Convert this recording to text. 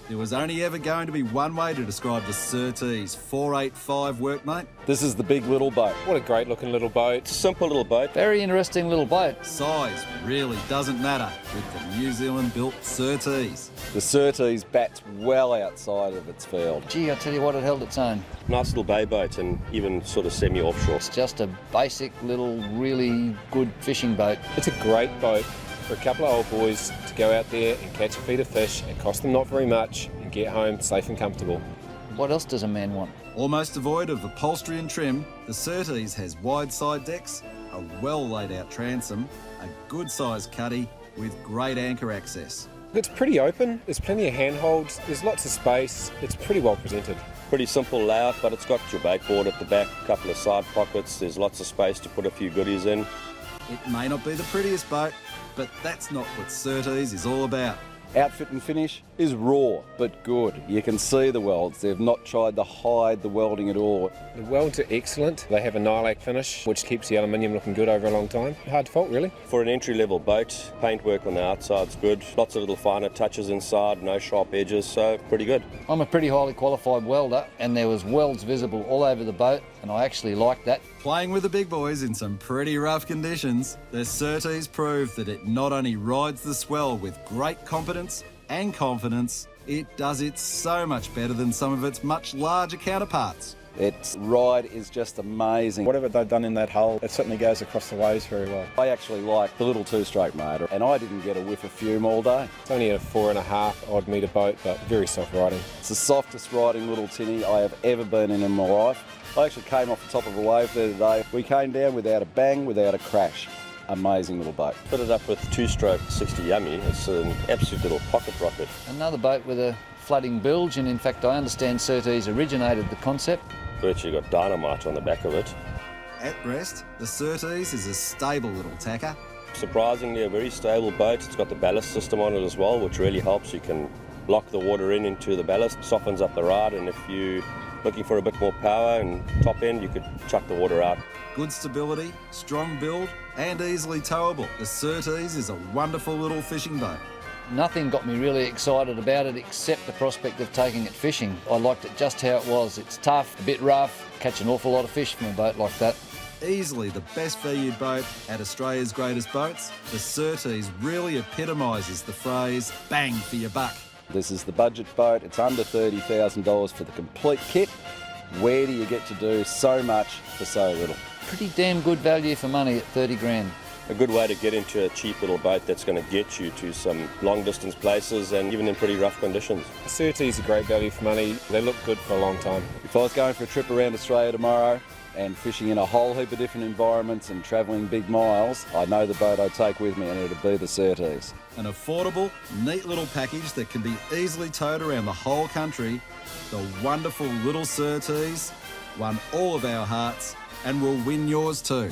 There was only ever going to be one way to describe the Surtees 4.85 Workmate. This is the big little boat. What a great looking little boat. Simple little boat. Very interesting little boat. Size really doesn't matter with the New Zealand-built Surtees. The Surtees bats well outside of its field. Gee, I tell you what, it held its own. Nice little bay boat and even sort of semi-offshore. It's just a basic little, really good fishing boat. It's a great boat for a couple of old boys to go out there and catch a feed of fish. It costs them not very much and get home safe and comfortable. What else does a man want? Almost devoid of upholstery and trim, the Surtees has wide side decks, a well laid out transom, a good sized cuddy with great anchor access. It's pretty open, there's plenty of handholds, there's lots of space, it's pretty well presented. Pretty simple layout, but it's got your bait board at the back, a couple of side pockets, there's lots of space to put a few goodies in. It may not be the prettiest boat, but that's not what Surtees is all about. Outfit and finish is raw, but good. You can see the welds. They've not tried to hide the welding at all. The welds are excellent. They have a nylac finish, which keeps the aluminium looking good over a long time. Hard to fault, really. For an entry-level boat, paintwork on the outside's good. Lots of little finer touches inside, no sharp edges, so pretty good. I'm a pretty highly qualified welder, and there was welds visible all over the boat, and I actually liked that. Playing with the big boys in some pretty rough conditions, the Surtees proved that it not only rides the swell with great competence and confidence, it does it so much better than some of its much larger counterparts. Its ride is just amazing. Whatever they've done in that hull, it certainly goes across the waves very well. I actually like the little two-stroke motor, and I didn't get a whiff of fume all day. It's only a 4.5 odd metre boat, but very soft riding. It's the softest riding little tinny I have ever been in my life. I actually came off the top of a wave there today. We came down without a bang, without a crash. Amazing little boat. Fitted up with two-stroke 60 yummy. It's an absolute little pocket rocket. Another boat with a flooding bilge, and in fact I understand Surtees originated the concept. Virtually got dynamite on the back of it. At rest, the Surtees is a stable little tacker. Surprisingly a very stable boat. It's got the ballast system on it as well, which really helps. You can lock the water into the ballast, softens up the ride, and if you're looking for a bit more power and top end, you could chuck the water out. Good stability, strong build, and easily towable. The Surtees is a wonderful little fishing boat. Nothing got me really excited about it except the prospect of taking it fishing. I liked it just how it was. It's tough, a bit rough, catch an awful lot of fish from a boat like that. Easily the best valued boat at Australia's greatest boats, the Surtees really epitomises the phrase, bang for your buck. This is the budget boat. It's under $30,000 for the complete kit. Where do you get to do so much for so little? Pretty damn good value for money at 30 grand. A good way to get into a cheap little boat that's going to get you to some long distance places and even in pretty rough conditions. Surtees are great value for money. They look good for a long time. If I was going for a trip around Australia tomorrow and fishing in a whole heap of different environments and travelling big miles, I know the boat I'd take with me, and it'd be the Surtees. An affordable, neat little package that can be easily towed around the whole country. The wonderful little Surtees won all of our hearts and will win yours too.